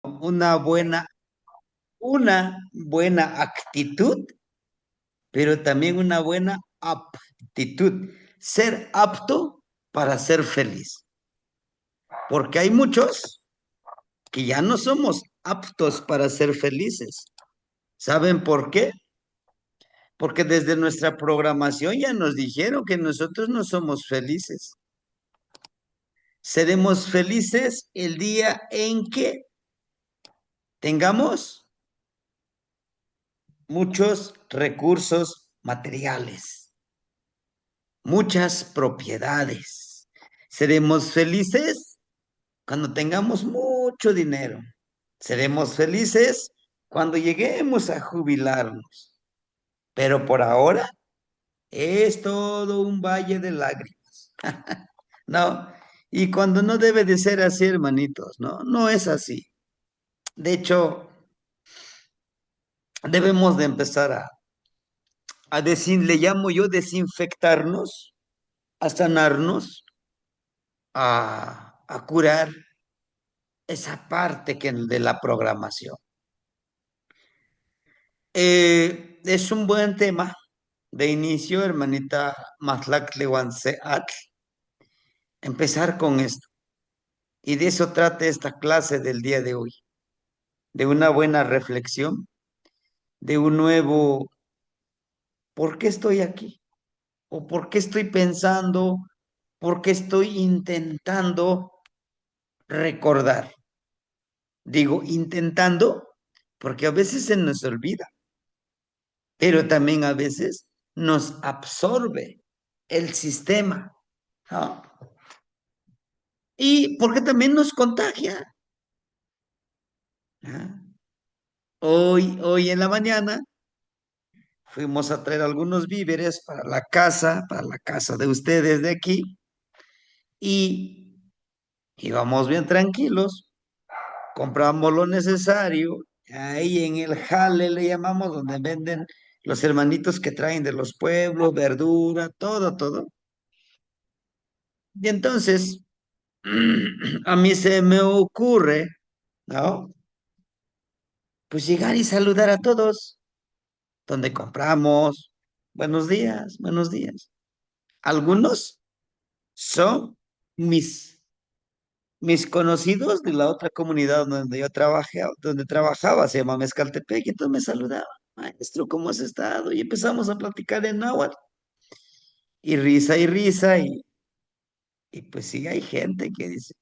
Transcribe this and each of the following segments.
una buena, una buena actitud, pero también una buena aptitud. Ser apto para ser feliz. Porque hay muchos que ya no somos aptos para ser felices. ¿Saben por qué? Porque desde nuestra programación ya nos dijeron que nosotros no somos felices. Seremos felices el día en que tengamos muchos recursos materiales, muchas propiedades. Seremos felices cuando tengamos mucho dinero. Seremos felices cuando lleguemos a jubilarnos. Pero por ahora es todo un valle de lágrimas. No, y cuando no debe de ser así, hermanitos, no, no es así. De hecho, debemos de empezar le llamo yo desinfectarnos, a sanarnos, a curar esa parte de la programación. Es un buen tema de inicio, hermanita Matlak Lewanseat, empezar con esto. Y de eso trata esta clase del día de hoy, de una buena reflexión, de un nuevo, ¿por qué estoy aquí? ¿O por qué estoy pensando? ¿Por qué estoy intentando recordar? Digo intentando porque a veces se nos olvida, pero también a veces nos absorbe el sistema, ¿no? Y porque también nos contagia, ¿no? Hoy en la mañana fuimos a traer algunos víveres para la casa de ustedes de aquí, y íbamos bien tranquilos, compramos lo necesario, ahí en el jale le llamamos, donde venden los hermanitos que traen de los pueblos, verdura, todo, todo. Y entonces, a mí se me ocurre, ¿no? Pues llegar y saludar a todos, donde compramos. Buenos días, buenos días. Algunos son mis conocidos de la otra comunidad donde yo trabajé, donde trabajaba, se llama Mezcaltepec, y entonces me saludaba, maestro, ¿cómo has estado? Y empezamos a platicar en náhuatl, y risa, y pues sí, hay gente que dice,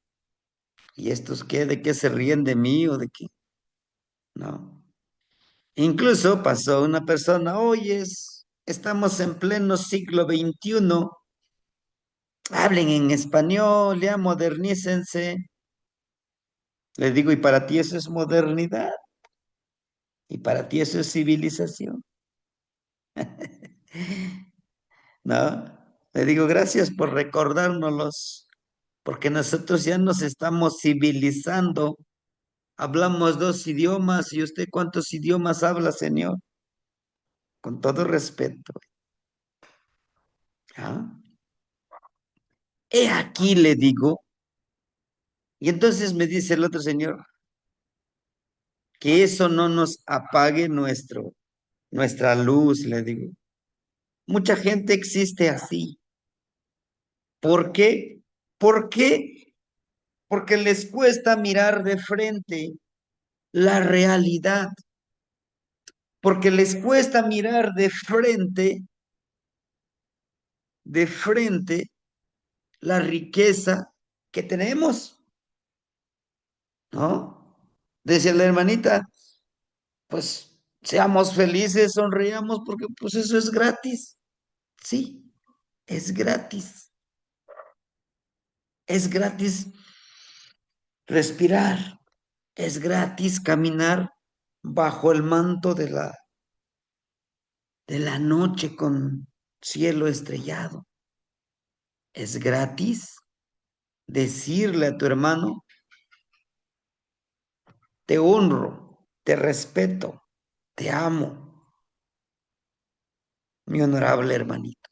¿y estos qué? ¿De qué se ríen de mí o de qué? No. Incluso pasó una persona, oye, estamos en pleno siglo XXI, hablen en español, ya modernícense. Les digo, ¿y para ti eso es modernidad? ¿Y para ti eso es civilización? ¿No? Le digo, gracias por recordárnoslos, porque nosotros ya nos estamos civilizando. Hablamos dos idiomas, y usted cuántos idiomas habla, señor, con todo respeto. ¿Ah? He aquí, le digo, y entonces me dice el otro señor, que eso no nos apague nuestra luz, le digo. Mucha gente existe así. ¿Por qué? ¿Por qué? Porque les cuesta mirar de frente la realidad, porque les cuesta mirar de frente la riqueza que tenemos, ¿no? Decía la hermanita, pues seamos felices, sonreamos, porque pues eso es gratis, sí, es gratis, es gratis respirar, es gratis caminar bajo el manto de la noche con cielo estrellado, es gratis decirle a tu hermano, te honro, te respeto, te amo, mi honorable hermanito.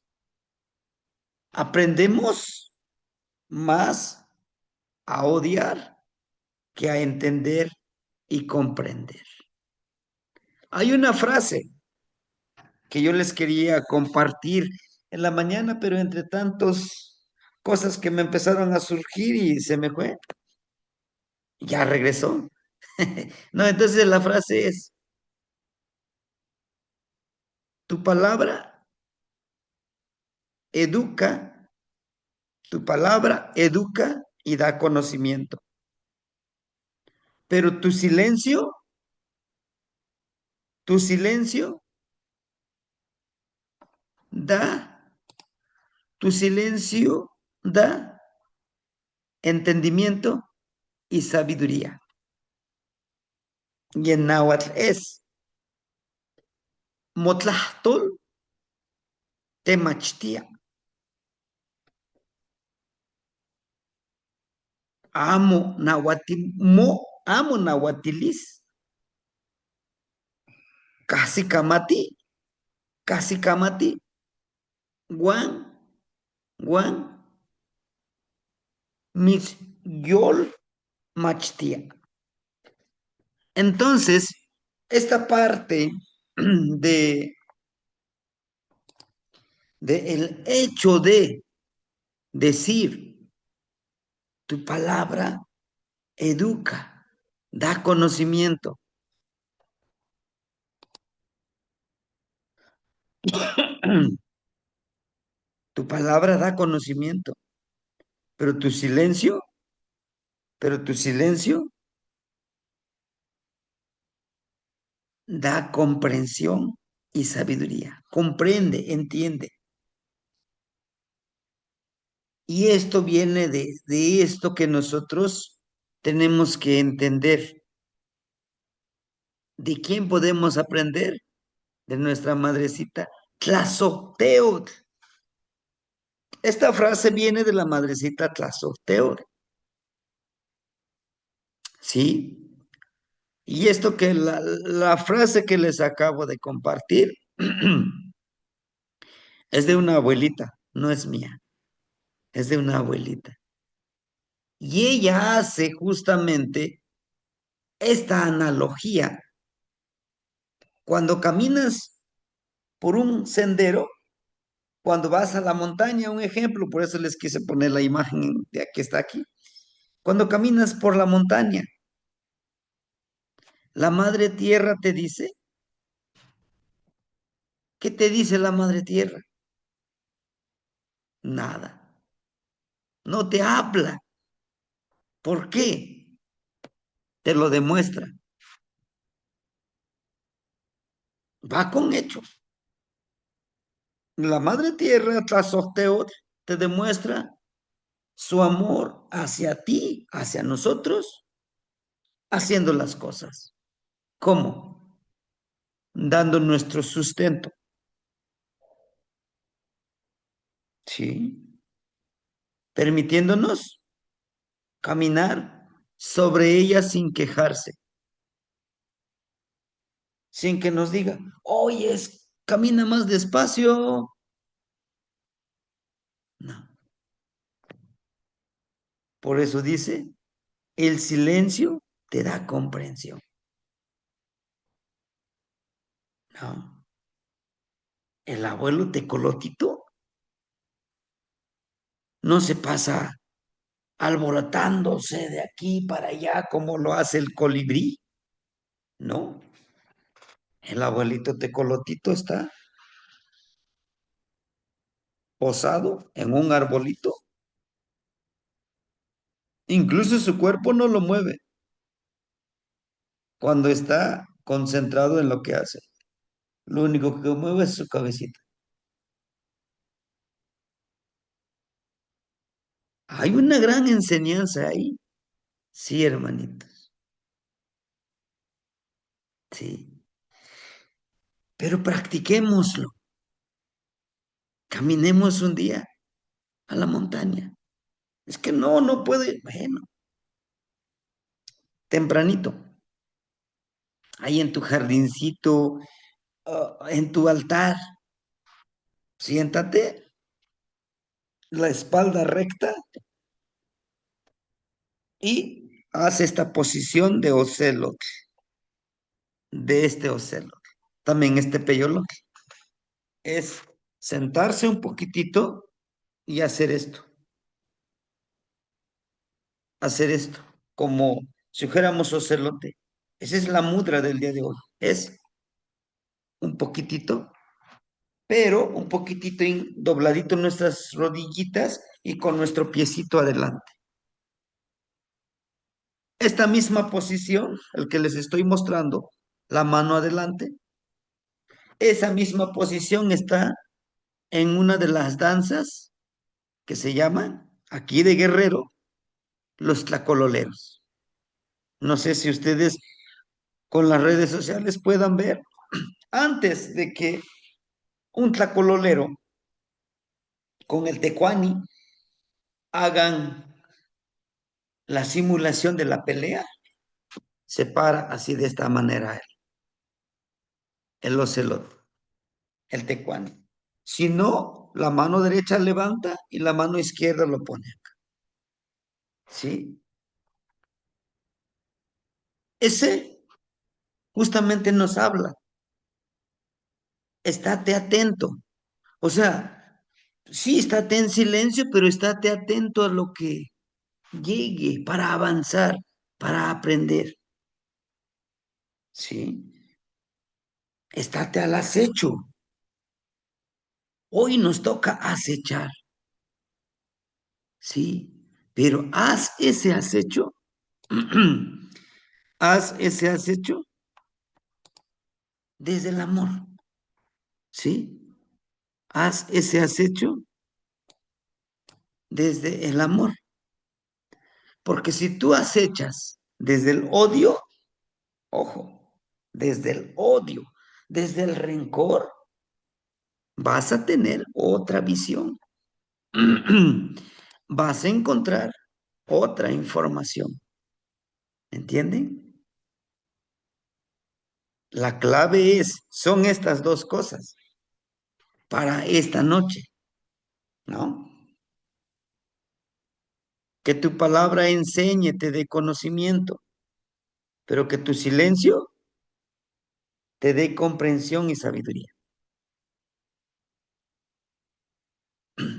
Aprendemos más a odiar que a entender y comprender. Hay una frase que yo les quería compartir en la mañana, pero entre tantos cosas que me empezaron a surgir y se me fue, ya regresó. No, entonces la frase es, tu palabra educa, tu palabra educa y da conocimiento, pero tu silencio da, tu silencio da entendimiento y sabiduría. Y en náhuatl es, motlahtol temachtia, amo nahuatilis, casi kamati, casi kamati, guan, guan, mis yol machtia. Entonces, esta parte de, de el hecho de decir tu palabra educa, da conocimiento. Tu palabra da conocimiento, pero tu silencio, pero tu silencio da comprensión y sabiduría. Comprende, entiende. Y esto viene de esto que nosotros tenemos que entender. ¿De quién podemos aprender? De nuestra madrecita Tlazocteotl. Esta frase viene de la madrecita Tlazocteotl, ¿sí? Y esto que la frase que les acabo de compartir es de una abuelita, no es mía, es de una abuelita. Y ella hace justamente esta analogía. Cuando caminas por un sendero, cuando vas a la montaña, un ejemplo, por eso les quise poner la imagen de que está aquí. Cuando caminas por la montaña, la madre tierra te dice, ¿qué te dice la madre tierra? Nada, no te habla. ¿Por qué? Te lo demuestra. Va con hechos. La madre tierra, Tlazocteotl, te demuestra su amor hacia ti, hacia nosotros, haciendo las cosas. ¿Cómo? Dando nuestro sustento. Sí. Permitiéndonos caminar sobre ella sin quejarse, sin que nos diga, oye, camina más despacio. No. Por eso dice, el silencio te da comprensión. No. El abuelo tecolotito no se pasa alborotándose de aquí para allá como lo hace el colibrí. No. El abuelito tecolotito está posado en un arbolito. Incluso su cuerpo no lo mueve cuando está concentrado en lo que hace. Lo único que mueve es su cabecita. Hay una gran enseñanza ahí. Sí, hermanitos. Sí. Pero practiquémoslo. Caminemos un día a la montaña. Es que no puede. Bueno, tempranito. Ahí en tu jardincito, en tu altar. Siéntate, la espalda recta y haz esta posición de ocelot, de este ocelot. También este peyolot es sentarse un poquitito y hacer esto, como si fuéramos ocelote. Esa es la mudra del día de hoy. Es un poquitito, pero un poquitito dobladito nuestras rodillitas y con nuestro piecito adelante. Esta misma posición, el que les estoy mostrando, la mano adelante, esa misma posición está en una de las danzas que se llaman, aquí de Guerrero, los tlacololeros. No sé si ustedes con las redes sociales puedan ver, antes de que un tlacololero con el tecuani hagan la simulación de la pelea, se para así de esta manera el ocelot, el tecuani. Si no, la mano derecha levanta y la mano izquierda lo pone acá. ¿Sí? Ese justamente nos habla. Estate atento. O sea, sí, estate en silencio, pero estate atento a lo que llegue para avanzar, para aprender. ¿Sí? Estate al acecho. Hoy nos toca acechar. ¿Sí? Pero haz ese acecho, haz ese acecho desde el amor. ¿Sí? Haz ese acecho desde el amor. Porque si tú acechas desde el odio, ojo, desde el odio, desde el rencor, vas a tener otra visión. Vas a encontrar otra información. ¿Entienden? La clave son estas dos cosas para esta noche, ¿no? Que tu palabra enseñe, te dé conocimiento, pero que tu silencio te dé comprensión y sabiduría.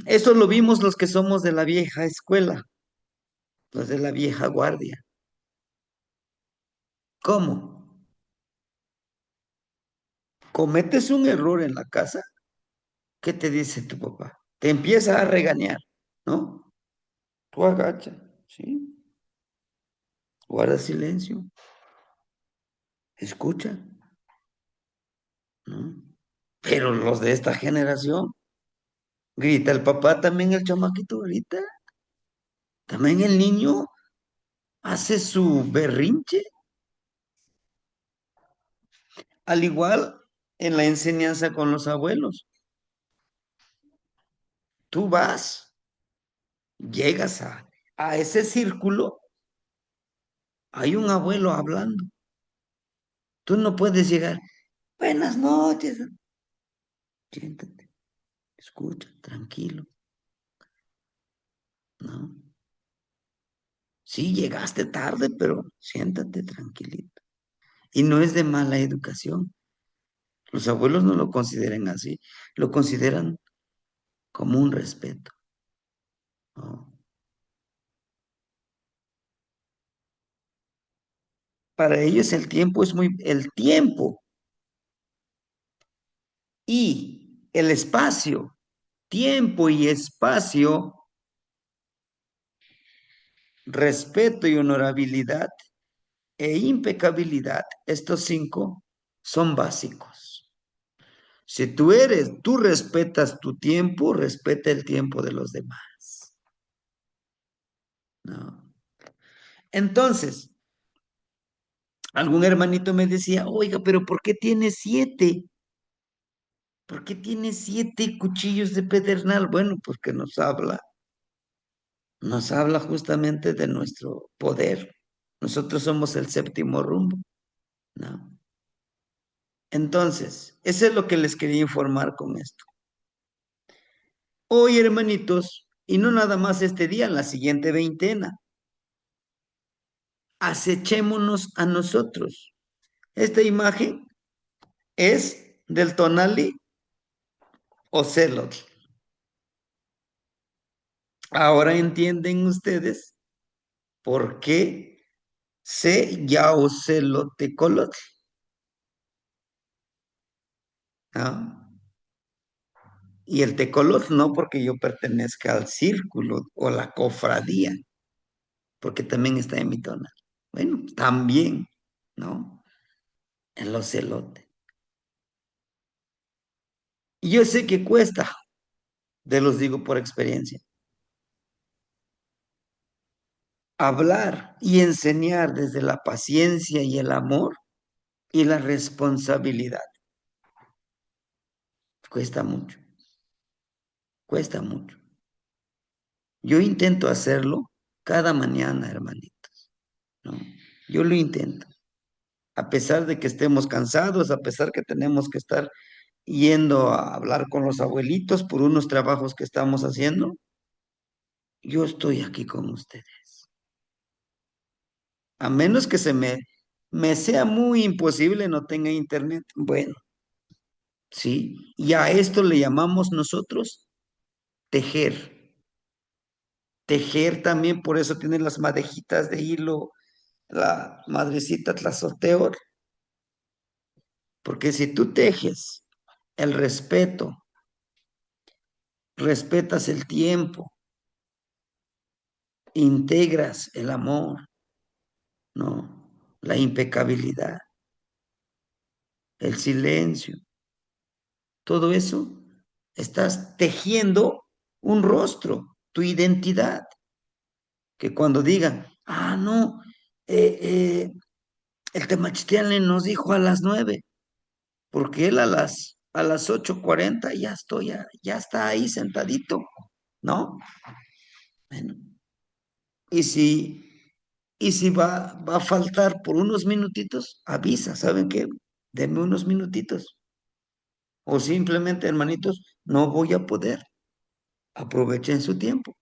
Eso lo vimos los que somos de la vieja escuela, los de la vieja guardia. ¿Cómo? Cometes un error en la casa, ¿qué te dice tu papá? Te empieza a regañar, ¿no? Tú agacha, ¿sí? Guarda silencio, escucha, ¿no? Pero los de esta generación, grita el papá, también el chamaquito grita, también el niño hace su berrinche, al igual en la enseñanza con los abuelos. Tú vas, llegas a ese círculo, hay un abuelo hablando. Tú no puedes llegar, buenas noches. Siéntate, escucha, tranquilo, ¿no? Sí, llegaste tarde, pero siéntate tranquilito. Y no es de mala educación. Los abuelos no lo consideran así, lo consideran como un respeto, ¿no? Para ellos el tiempo el tiempo y el espacio, tiempo y espacio, respeto y honorabilidad e impecabilidad, estos cinco son básicos. Si tú respetas tu tiempo, respeta el tiempo de los demás, ¿no? Entonces, algún hermanito me decía, oiga, pero ¿por qué tiene 7? ¿Por qué tiene 7 cuchillos de pedernal? Bueno, porque nos habla justamente de nuestro poder. Nosotros somos el séptimo rumbo, ¿no? Entonces, eso es lo que les quería informar con esto. Hoy, hermanitos, y no nada más este día, en la siguiente veintena, acechémonos a nosotros. Esta imagen es del Tonali Ocelot. Ahora entienden ustedes por qué se Yaocelotecolotl. ¿Ah? Y el tecolotl no porque yo pertenezca al círculo o la cofradía, porque también está en mi tonal. Bueno, también, ¿no? El ocelote. Y yo sé que cuesta, te los digo por experiencia, hablar y enseñar desde la paciencia y el amor y la responsabilidad. Cuesta mucho, cuesta mucho. Yo intento hacerlo cada mañana, hermanito, ¿no? Yo lo intento. A pesar de que estemos cansados, a pesar que tenemos que estar yendo a hablar con los abuelitos por unos trabajos que estamos haciendo, yo estoy aquí con ustedes. A menos que me sea muy imposible, no tenga internet. Bueno, sí, y a esto le llamamos nosotros tejer. Tejer también, por eso tienen las madejitas de hilo, la madrecita tlazoteor, porque si tú tejes el respeto, respetas el tiempo, integras el amor, ¿no? La impecabilidad, el silencio, todo eso, estás tejiendo un rostro, tu identidad, que cuando digan, ah, no, eh, eh, el Temachtitlan nos dijo a las 9, porque él a las 8:40 ya estoy, ya está ahí sentadito, ¿no? Bueno, y si va a faltar por unos minutitos, avisa, ¿saben qué? Denme unos minutitos. O simplemente, hermanitos, no voy a poder. Aprovechen su tiempo,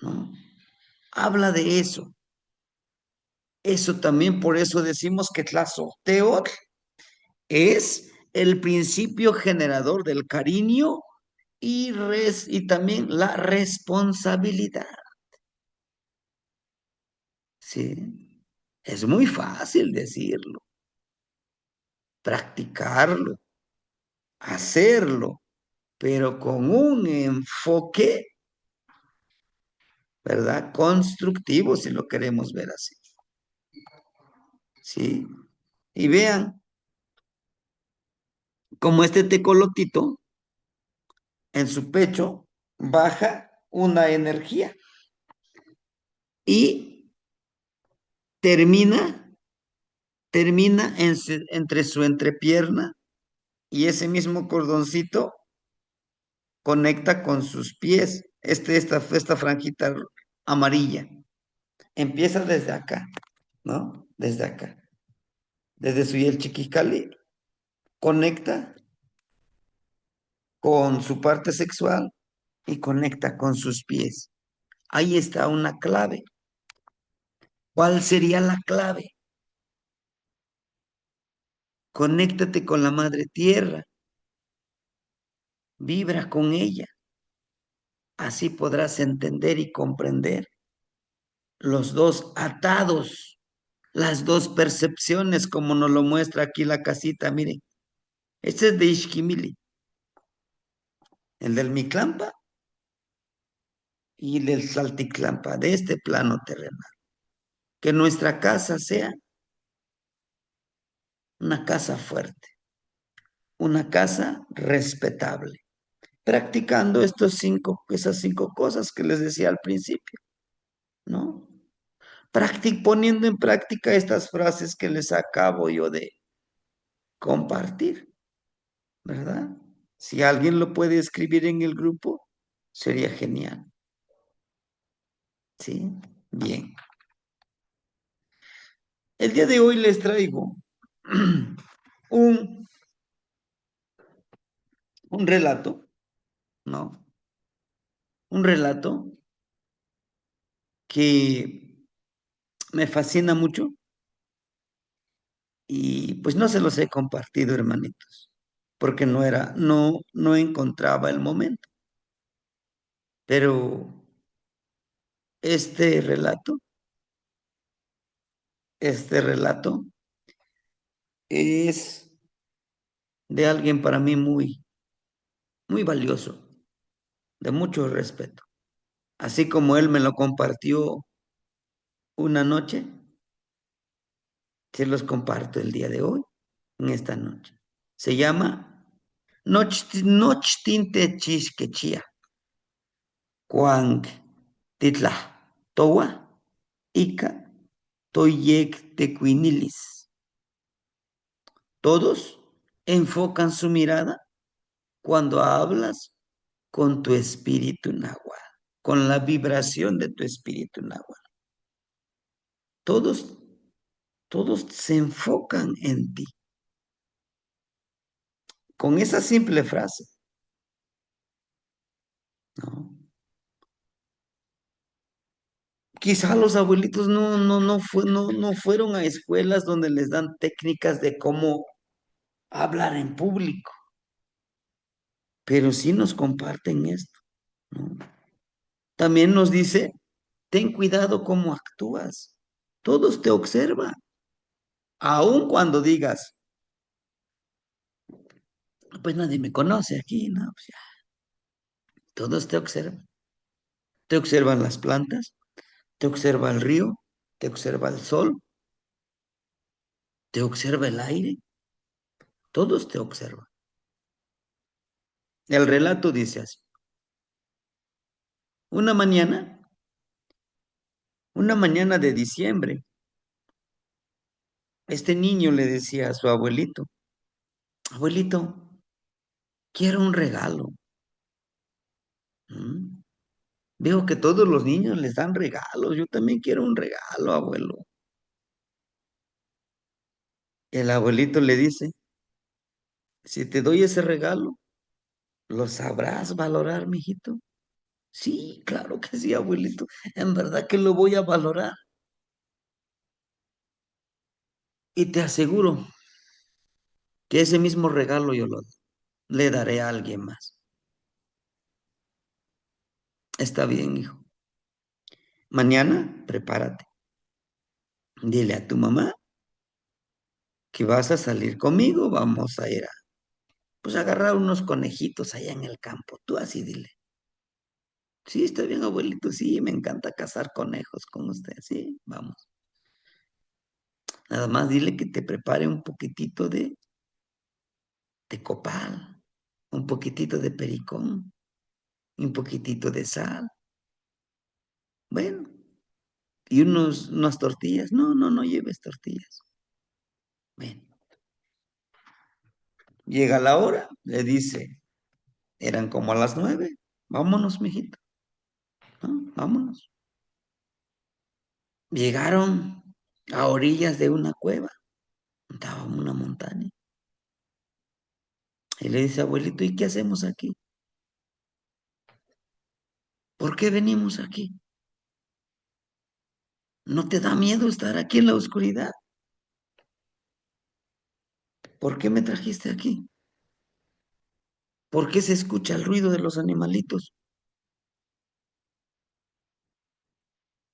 ¿no? Habla de eso. Eso también, por eso decimos que Tlazolteotl es el principio generador del cariño y también la responsabilidad. ¿Sí? Es muy fácil decirlo, practicarlo, hacerlo, pero con un enfoque, ¿verdad? Constructivo, si lo queremos ver así. ¿Sí? Y vean, como este tecolotito, en su pecho baja una energía y termina, termina entre su entrepierna y ese mismo cordoncito conecta con sus pies, esta franjita amarilla. Empieza desde acá, ¿no? Desde acá, desde su el chiquicali, conecta con su parte sexual y conecta con sus pies. Ahí está una clave. ¿Cuál sería la clave? Conéctate con la madre tierra, vibra con ella. Así podrás entender y comprender los dos atados, las dos percepciones, como nos lo muestra aquí la casita. Miren, este es de Ishquimili, el del Miclampa y el del Salticlampa, de este plano terrenal. Que nuestra casa sea una casa fuerte, una casa respetable, practicando esas 5 cosas que les decía al principio, ¿no? Poniendo en práctica estas frases que les acabo yo de compartir, ¿verdad? Si alguien lo puede escribir en el grupo, sería genial. ¿Sí? Bien. El día de hoy les traigo un, un relato, ¿no? Un relato que me fascina mucho y pues no se los he compartido, hermanitos, porque no encontraba el momento. Pero este relato, este relato es de alguien para mí muy valioso, de mucho respeto. Así como él me lo compartió una noche, se los comparto el día de hoy, en esta noche. Se llama Nochtinte Chisquechía, Cuang Titla Towa, Ica, Toyek Tecuinilis. Todos enfocan su mirada cuando hablas con tu espíritu náhuatl, con la vibración de tu espíritu náhuatl. Todos, todos se enfocan en ti. Con esa simple frase, ¿no? Quizá los abuelitos no fueron a escuelas donde les dan técnicas de cómo hablar en público, pero sí nos comparten esto, ¿no? También nos dice, ten cuidado cómo actúas. Todos te observan, aun cuando digas, pues nadie me conoce aquí, ¿no? Pues ya, todos te observan. Te observan las plantas, te observa el río, te observa el sol, te observa el aire, todos te observan. El relato dice así. Una mañana, una mañana de diciembre, este niño le decía a su abuelito, abuelito, quiero un regalo. ¿Mm? Veo que todos los niños les dan regalos, yo también quiero un regalo, abuelo. El abuelito le dice, si te doy ese regalo, ¿lo sabrás valorar, mijito? Sí, claro que sí, abuelito. En verdad que lo voy a valorar. Y te aseguro que ese mismo regalo le daré a alguien más. Está bien, hijo. Mañana, prepárate. Dile a tu mamá que vas a salir conmigo. Vamos a ir a, pues, a agarrar unos conejitos allá en el campo. Tú así dile. Sí, está bien, abuelito. Sí, me encanta cazar conejos con usted. Sí, vamos. Nada más dile que te prepare un poquitito de copal, un poquitito de pericón, un poquitito de sal. Bueno, y unas tortillas. No lleves tortillas. Bueno, llega la hora, le dice, eran como a las 9. Vámonos, mijito, ¿no? Vámonos. Llegaron a orillas de una cueva, estaba una montaña. Y le dice, abuelito, ¿y qué hacemos aquí? ¿Por qué venimos aquí? ¿No te da miedo estar aquí en la oscuridad? ¿Por qué me trajiste aquí? ¿Por qué se escucha el ruido de los animalitos?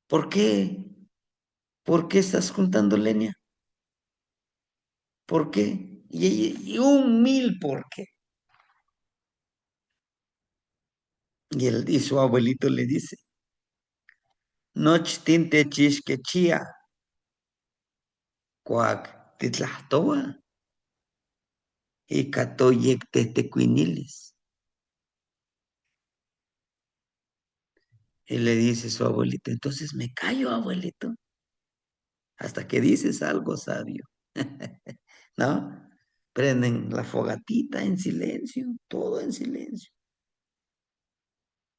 ¿Por qué? ¿Por qué estás juntando leña? ¿Por qué? Y un mil por qué. Y su abuelito le dice, Noch tinte chishquechía, cuac titlahtoa, y catoyec tetecuinilis. Y le dice su abuelito, entonces me callo, abuelito, hasta que dices algo sabio, ¿no? Prenden la fogatita en silencio, todo en silencio.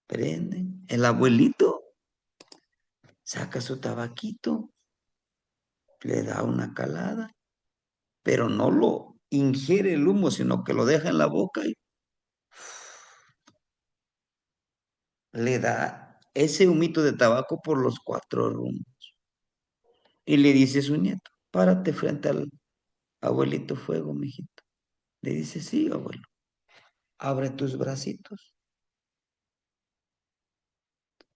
Prenden. El abuelito saca su tabaquito, le da una calada, pero no lo ingiere el humo, sino que lo deja en la boca y le da ese humito de tabaco por los cuatro rumbos. Y le dice su nieto, párate frente al abuelito fuego, mijito. Le dice, sí, abuelo, abre tus bracitos,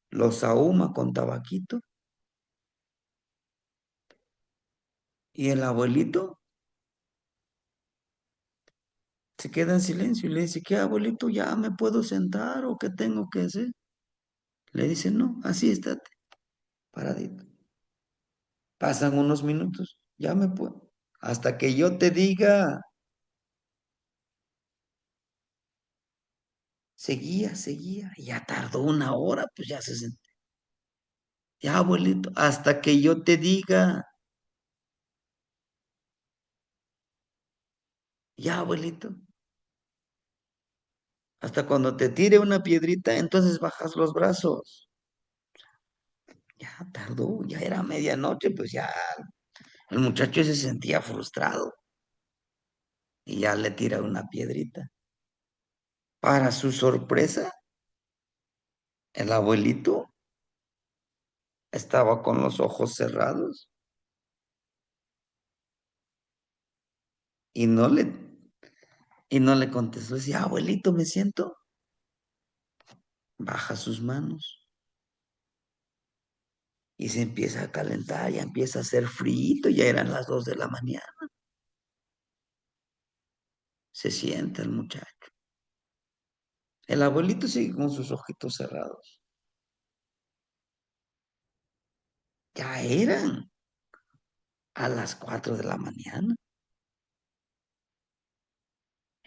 los ahuma con tabaquito. Y el abuelito se queda en silencio y le dice, ¿qué abuelito? ¿Ya me puedo sentar o qué tengo que hacer? Le dice, no, así estate, paradito. Pasan unos minutos, ya me puedo. Hasta que yo te diga, seguía, seguía. Y ya tardó una hora, pues ya se sentó. Ya, abuelito, hasta que yo te diga, ya, abuelito. Hasta cuando te tire una piedrita, entonces bajas los brazos. Ya tardó, ya era medianoche, pues ya el muchacho se sentía frustrado y ya le tira una piedrita. Para su sorpresa, el abuelito estaba con los ojos cerrados y no le contestó. Decía, abuelito, me siento. Baja sus manos y se empieza a calentar, ya empieza a hacer frío, ya eran las 2 de la mañana. Se sienta el muchacho. El abuelito sigue con sus ojitos cerrados. Ya eran a las 4 de la mañana.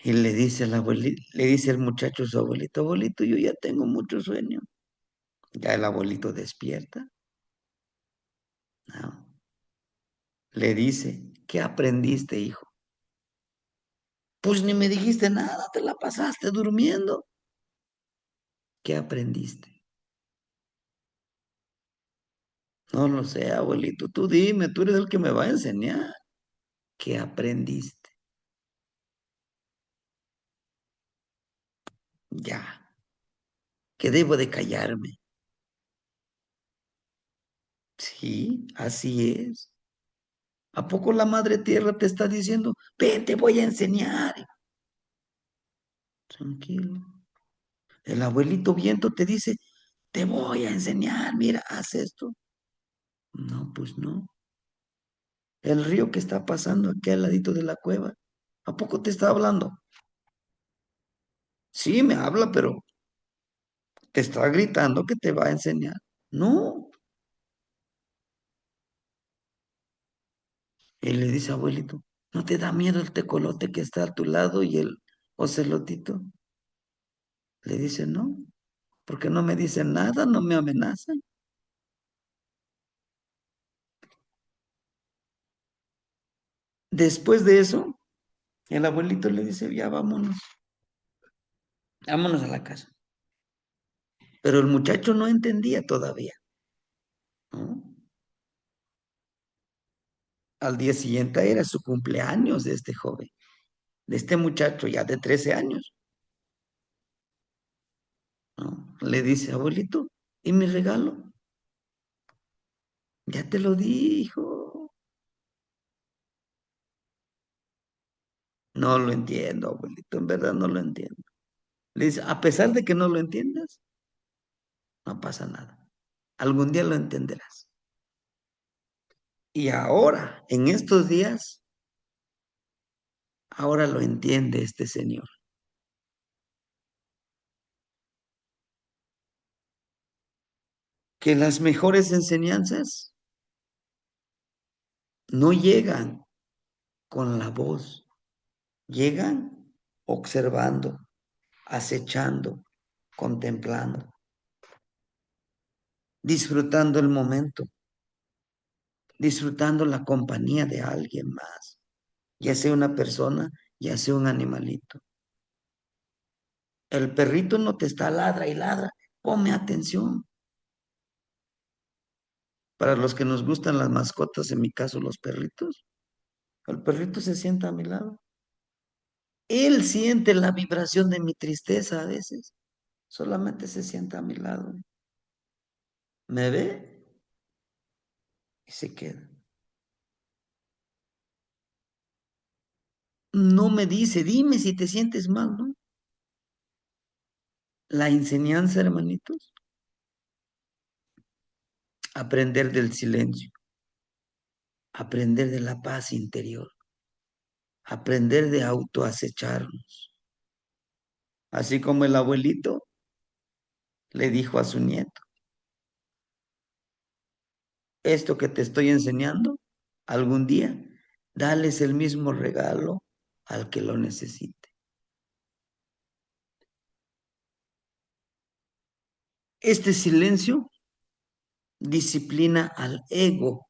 Y le dice el abuelito, le dice el muchacho a su abuelito, abuelito, yo ya tengo mucho sueño. Ya el abuelito despierta, ¿no? Le dice, ¿qué aprendiste, hijo? Pues ni me dijiste nada, te la pasaste durmiendo. ¿Qué aprendiste? No lo sé, abuelito, tú dime, tú eres el que me va a enseñar. ¿Qué aprendiste? Ya, que debo de callarme. Sí, así es. ¿A poco la madre tierra te está diciendo, ven, te voy a enseñar? Tranquilo. El abuelito viento te dice, te voy a enseñar, mira, haz esto. No, pues no. El río que está pasando aquí al ladito de la cueva, ¿a poco te está hablando? Sí, me habla, pero te está gritando que te va a enseñar. No. Y le dice, abuelito, ¿no te da miedo el tecolote que está a tu lado y el ocelotito? Le dice, no, porque no me dicen nada, no me amenazan. Después de eso, el abuelito le dice, ya vámonos, vámonos a la casa. Pero el muchacho no entendía todavía, ¿no? Al día siguiente era su cumpleaños de este joven, de este muchacho ya de 13 años, ¿no? Le dice, abuelito, ¿y mi regalo? Ya te lo di, hijo. No lo entiendo, abuelito, en verdad no lo entiendo. Le dice, a pesar de que no lo entiendas, no pasa nada. Algún día lo entenderás. Y ahora, en estos días, ahora lo entiende este señor. Que las mejores enseñanzas no llegan con la voz, llegan observando, acechando, contemplando, disfrutando el momento, disfrutando la compañía de alguien más, ya sea una persona, ya sea un animalito. El perrito no te está ladra y ladra. Ponme atención. Para los que nos gustan las mascotas, en mi caso los perritos, el perrito se sienta a mi lado. Él siente la vibración de mi tristeza a veces. Solamente se sienta a mi lado. Me ve y se queda. no me dice, dime si te sientes mal, ¿no? La enseñanza, hermanitos, aprender del silencio, aprender de la paz interior, aprender de autoacecharnos. Así como el abuelito le dijo a su nieto, esto que te estoy enseñando, algún día, dales el mismo regalo al que lo necesite. Este silencio disciplina al ego.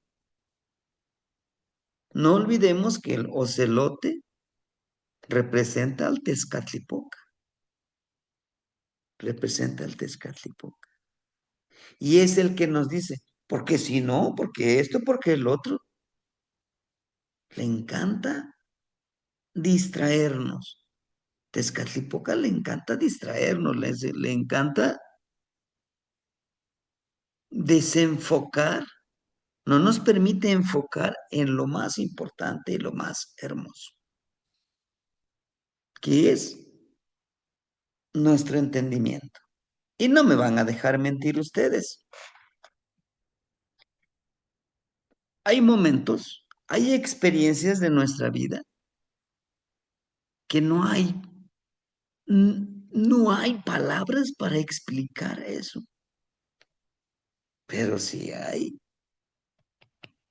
No olvidemos que el ocelote representa al Tezcatlipoca, representa al Tezcatlipoca. Y es el que nos dice, porque si no, porque esto, porque el otro, le encanta distraernos. Tezcatlipoca le encanta distraernos, le encanta desenfocar, no nos permite enfocar en lo más importante y lo más hermoso, que es nuestro entendimiento. Y no me van a dejar mentir ustedes. Hay momentos, hay experiencias de nuestra vida que no hay palabras para explicar eso, pero sí hay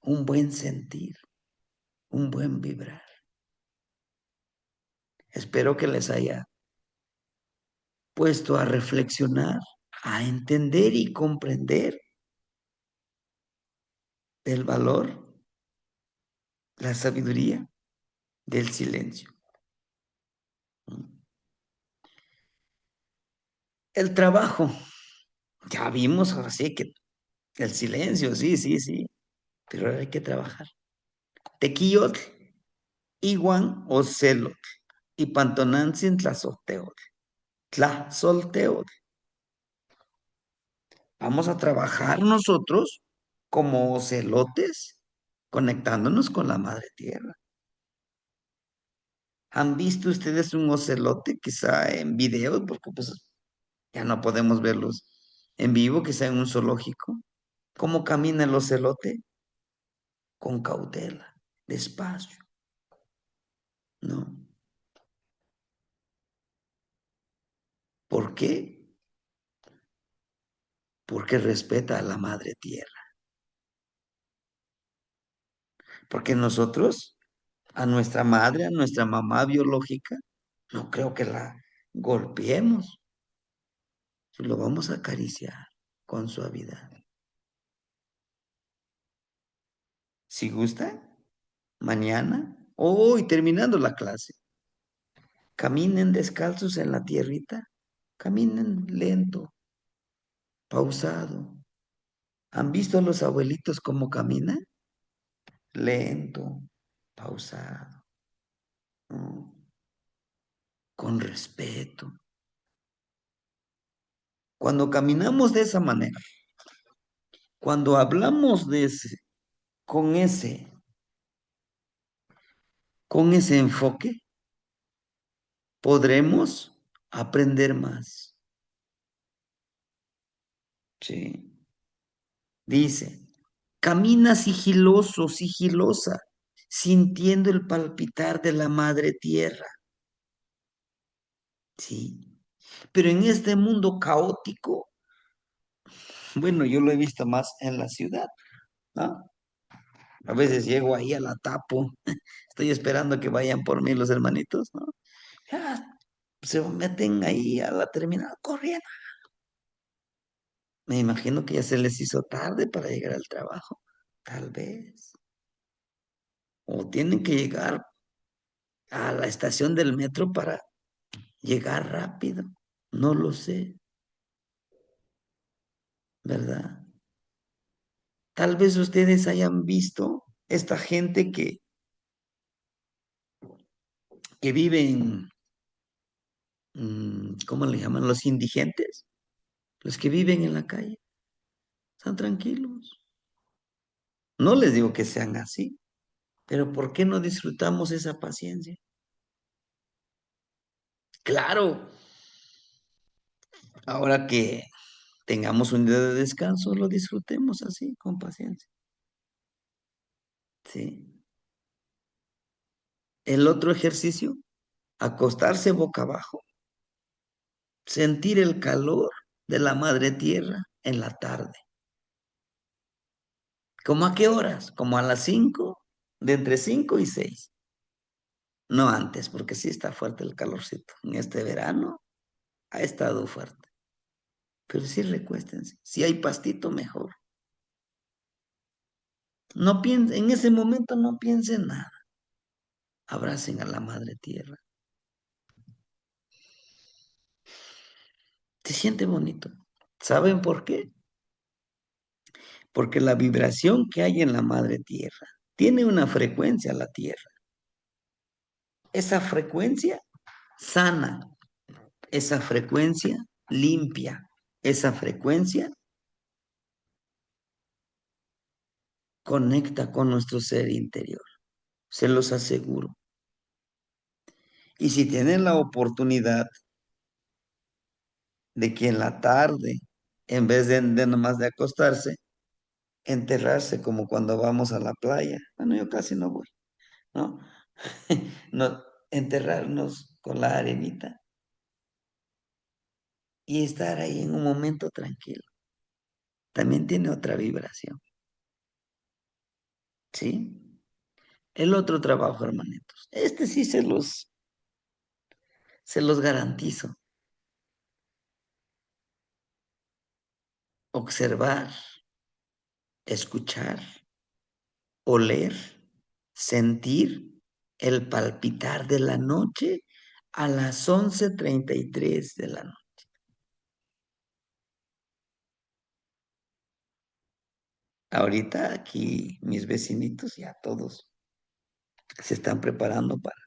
un buen sentir, un buen vibrar. Espero que les haya puesto a reflexionar, a entender y comprender el valor, la sabiduría del silencio. El trabajo, ya vimos ahora sí que el silencio, sí, sí, sí, pero ahora hay que trabajar. Tequillotl, iguan o celotl, y pantonantzin tlazoteotl, tlazolteotl. Vamos a trabajar nosotros como ocelotes, conectándonos con la madre tierra. ¿Han visto ustedes un ocelote quizá en video? Porque pues ya no podemos verlos en vivo, quizá en un zoológico. ¿Cómo camina el ocelote? Con cautela, despacio, ¿no? ¿Por qué? Porque respeta a la madre tierra. Porque nosotros, a nuestra madre, a nuestra mamá biológica, no creo que la golpeemos. Lo vamos a acariciar con suavidad. Si gusta, mañana, hoy terminando la clase, caminen descalzos en la tierrita, caminen lento, pausado. ¿Han visto a los abuelitos cómo caminan? Lento, pausado, ¿no? Con respeto. Cuando caminamos de esa manera, cuando hablamos de ese, con ese, con ese enfoque, podremos aprender más. Sí. Dice, camina sigiloso, sigilosa, sintiendo el palpitar de la madre tierra. Sí. Pero en este mundo caótico, bueno, yo lo he visto más en la ciudad, ¿no? A veces llego ahí a la tapo, estoy esperando que vayan por mí los hermanitos, ¿no? Ya se meten ahí a la terminal corriendo. Me imagino que ya se les hizo tarde para llegar al trabajo, tal vez. O tienen que llegar a la estación del metro para llegar rápido. No lo sé, ¿verdad? Tal vez ustedes hayan visto esta gente que vive en, ¿cómo le llaman? Los indigentes, los que viven en la calle, están tranquilos. No les digo que sean así, pero ¿por qué no disfrutamos esa paciencia? Claro, ahora que tengamos un día de descanso, lo disfrutemos así, con paciencia. Sí. El otro ejercicio, acostarse boca abajo, sentir el calor de la madre tierra en la tarde. ¿Cómo a qué horas? Como a las 5, de entre 5 y 6. No antes, porque sí está fuerte el calorcito. En este verano ha estado fuerte. Pero sí recuéstense. Si hay pastito, mejor. No piensen, en ese momento no piensen nada. Abracen a la madre tierra. Se siente bonito. ¿Saben por qué? Porque la vibración que hay en la madre tierra tiene una frecuencia la tierra. Esa frecuencia sana, esa frecuencia limpia, esa frecuencia conecta con nuestro ser interior. Se los aseguro. Y si tienen la oportunidad de que en la tarde, en vez de nomás de acostarse, enterrarse como cuando vamos a la playa. Bueno, yo casi no voy, ¿no? No, enterrarnos con la arenita y estar ahí en un momento tranquilo. También tiene otra vibración, ¿sí? El otro trabajo, hermanitos. Este sí se los garantizo. Observar, escuchar, oler, sentir el palpitar de la noche a las 11:33 de la noche. Ahorita aquí mis vecinitos ya todos se están preparando para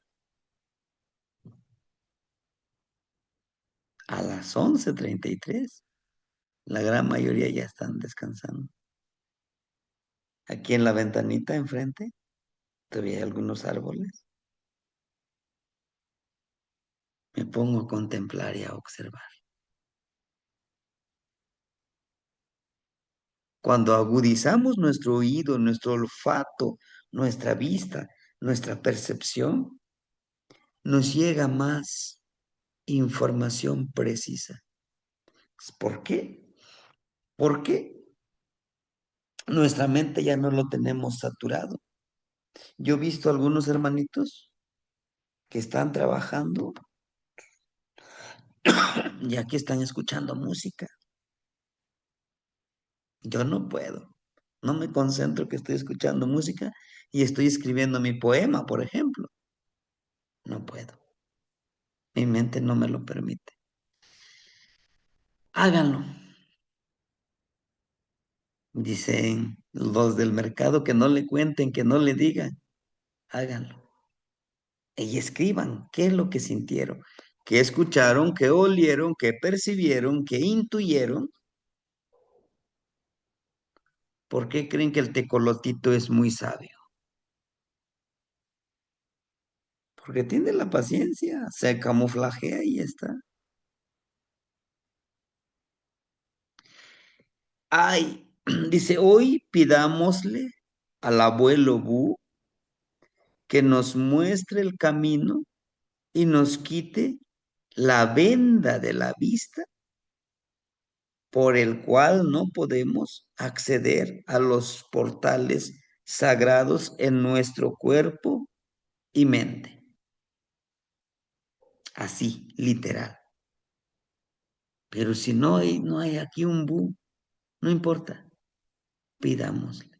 a las 11:33. La gran mayoría ya están descansando. Aquí en la ventanita enfrente todavía hay algunos árboles. Me pongo a contemplar y a observar. Cuando agudizamos nuestro oído, nuestro olfato, nuestra vista, nuestra percepción, nos llega más información precisa. ¿Por qué? Porque nuestra mente ya no lo tenemos saturado. Yo he visto algunos hermanitos que están trabajando y aquí están escuchando música. Yo no puedo. No me concentro que estoy escuchando música y estoy escribiendo mi poema, por ejemplo. No puedo. Mi mente no me lo permite. Háganlo. Dicen los del mercado que no le cuenten, que no le digan. Háganlo. Y escriban qué es lo que sintieron, qué escucharon, qué olieron, qué percibieron, qué intuyeron. ¿Por qué creen que el tecolotito es muy sabio? Porque tiene la paciencia, se camuflajea y ya está. Ay, dice, hoy pidámosle al abuelo Bu que nos muestre el camino y nos quite la venda de la vista por el cual no podemos acceder a los portales sagrados en nuestro cuerpo y mente. Así, literal. Pero si no hay aquí un Bu, no importa, pidámosle.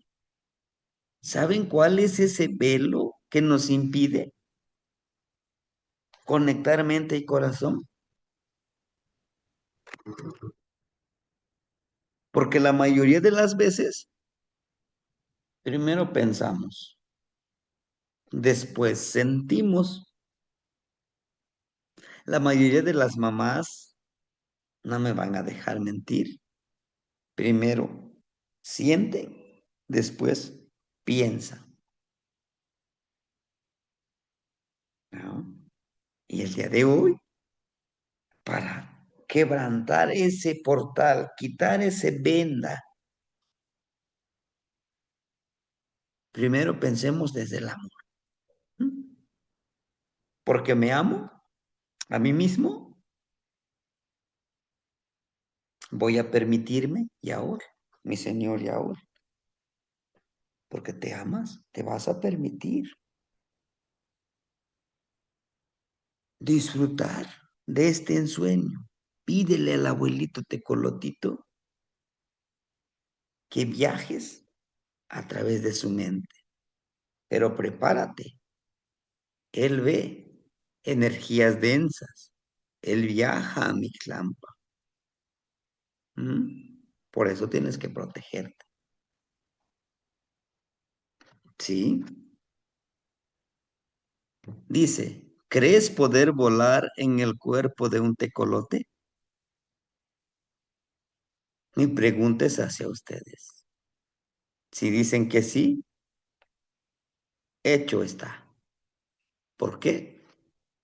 ¿Saben cuál es ese velo que nos impide conectar mente y corazón? Porque la mayoría de las veces, primero pensamos, después sentimos. La mayoría de las mamás no me van a dejar mentir. Primero sienten, después piensan, ¿no? Y el día de hoy quebrantar ese portal, quitar ese venda. Primero pensemos desde el amor. ¿Mm? Porque me amo a mí mismo, voy a permitirme y ahora, mi Señor, y ahora, porque te amas, te vas a permitir disfrutar de este ensueño. Pídele al abuelito Tecolotito que viajes a través de su mente, pero prepárate, él ve energías densas, él viaja a Mictlampa. ¿Mm? Por eso tienes que protegerte, ¿sí? Dice, ¿crees poder volar en el cuerpo de un tecolote? Mi pregunta es hacia ustedes. Si dicen que sí, hecho está. ¿Por qué?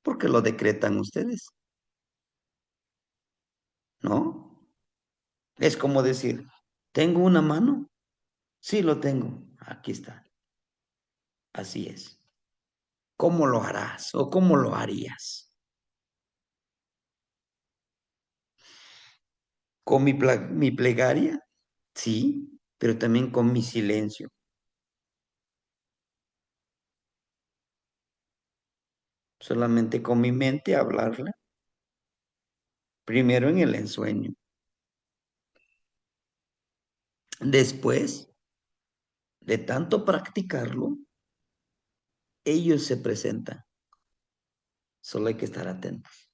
Porque lo decretan ustedes, ¿no? Es como decir, ¿tengo una mano? Sí, lo tengo. Aquí está. Así es. ¿Cómo lo harás o cómo lo harías? ¿Con mi plegaria? Sí, pero también con mi silencio. Solamente con mi mente hablarle. Primero en el ensueño. Después de tanto practicarlo, ellos se presentan. Solo hay que estar atentos.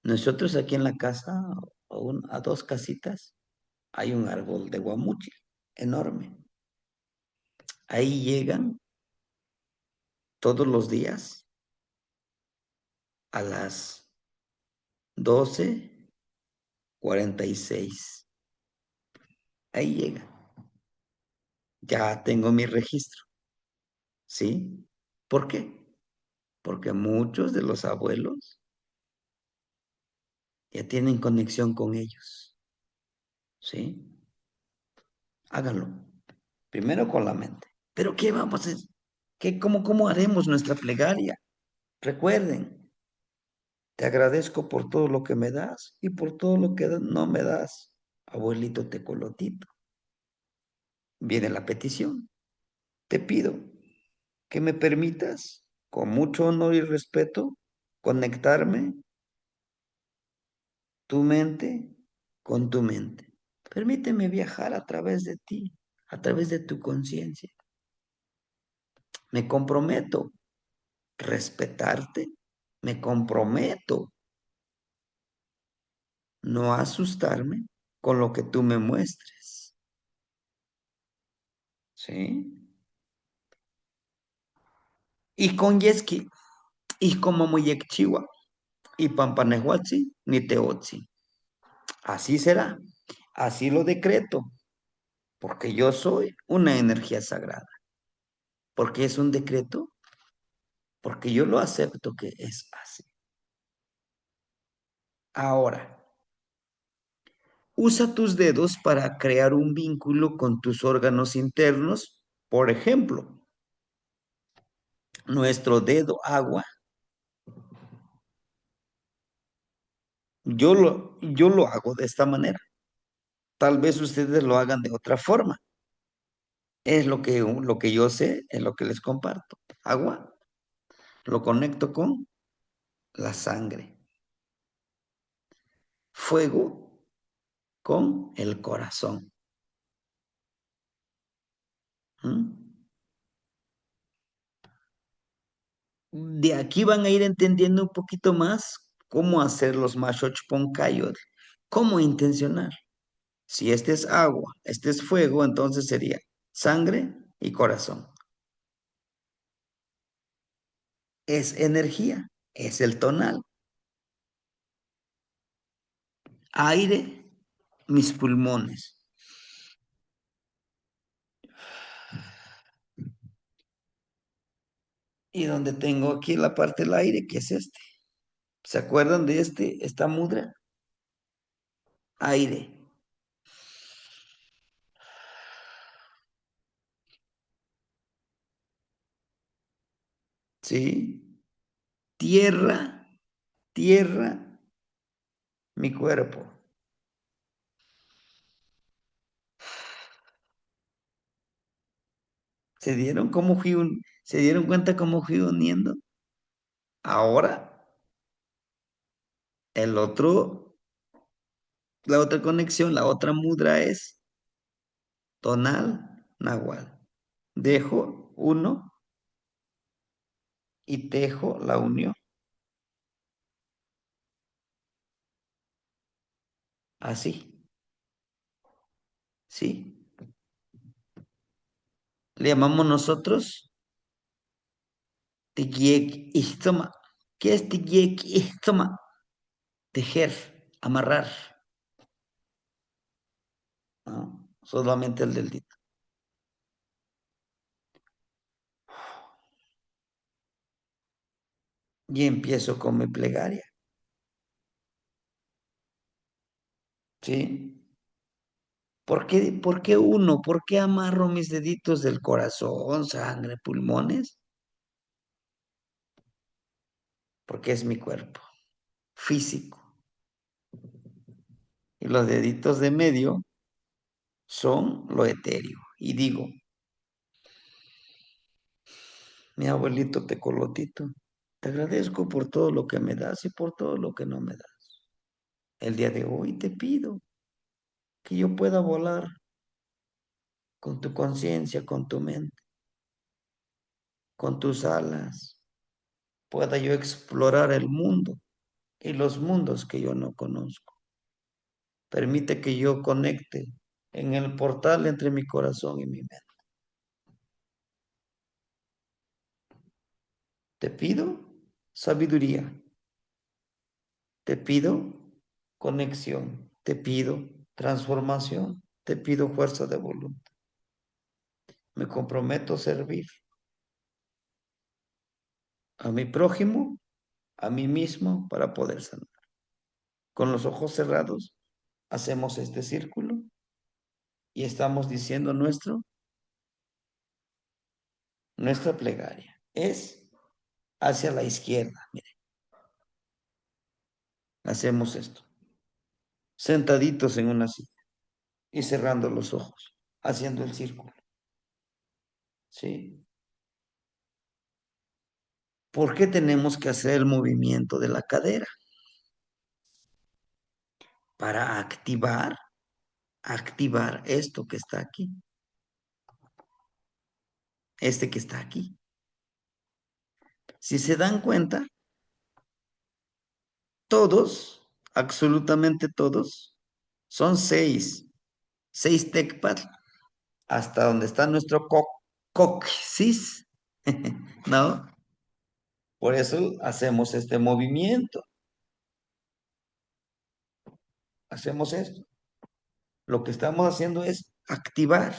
Nosotros aquí en la casa, a dos casitas, hay un árbol de guamuchil enorme. Ahí llegan todos los días a las 12:46. Ahí llegan. Ya tengo mi registro, ¿sí? ¿Por qué? Porque muchos de los abuelos ya tienen conexión con ellos, ¿sí? Háganlo. Primero con la mente. Pero ¿qué vamos a hacer? ¿Cómo haremos nuestra plegaria? Recuerden, te agradezco por todo lo que me das y por todo lo que no me das, abuelito Tecolotito. Viene la petición. Te pido que me permitas, con mucho honor y respeto, conectarme tu mente con tu mente. Permíteme viajar a través de ti, a través de tu conciencia. Me comprometo a respetarte, me comprometo no a asustarme con lo que tú me muestres. ¿Sí? Y con Yeski, y como Muyekchiwa, y Pampanehuatzi, ni Teotzi. Así será, así lo decreto, porque yo soy una energía sagrada. Porque es un decreto, porque yo lo acepto que es así. Ahora, usa tus dedos para crear un vínculo con tus órganos internos. Por ejemplo, nuestro dedo agua, yo lo hago de esta manera. Tal vez ustedes lo hagan de otra forma. Es lo que yo sé, es lo que les comparto. Agua, lo conecto con la sangre. Fuego con el corazón. ¿Mm? De aquí van a ir entendiendo un poquito más cómo hacer los Mashochponcayot, cómo intencionar. Si este es agua, este es fuego, entonces sería sangre y corazón. Es energía, es el tonal. Aire, mis pulmones. Y donde tengo aquí la parte del aire, que es este. ¿Se acuerdan de esta mudra? Aire, ¿sí? Tierra, tierra, mi cuerpo. ¿Se dieron cuenta cómo fui uniendo? Ahora, el otro, la otra conexión, la otra mudra es tonal, nahual. Dejo uno y tejo la unión. Así, ¿sí? Le llamamos nosotros tigyek istoma. ¿Qué es tigyek istoma? Tejer, amarrar, ¿no? Solamente el del dito. Y empiezo con mi plegaria, ¿sí? ¿Por qué uno? ¿Por qué amarro mis deditos del corazón, sangre, pulmones? Porque es mi cuerpo físico. Y los deditos de medio son lo etéreo. Y digo, mi abuelito Tecolotito, te agradezco por todo lo que me das y por todo lo que no me das. El día de hoy te pido que yo pueda volar con tu conciencia, con tu mente, con tus alas, pueda yo explorar el mundo y los mundos que yo no conozco. Permite que yo conecte en el portal entre mi corazón y mi mente. Te pido sabiduría, te pido conexión, te pido transformación, te pido fuerza de voluntad. Me comprometo a servir a mi prójimo, a mí mismo para poder sanar. Con los ojos cerrados hacemos este círculo y estamos diciendo nuestra plegaria. Es hacia la izquierda. Mire, hacemos esto. Sentaditos en una silla y cerrando los ojos, haciendo el círculo. ¿Sí? ¿Por qué tenemos que hacer el movimiento de la cadera? Para activar esto que está aquí, este que está aquí. Si se dan cuenta, todos, absolutamente todos, son seis tecpat hasta donde está nuestro coxis, ¿no? Por eso hacemos este movimiento, hacemos esto. Lo que estamos haciendo es activar,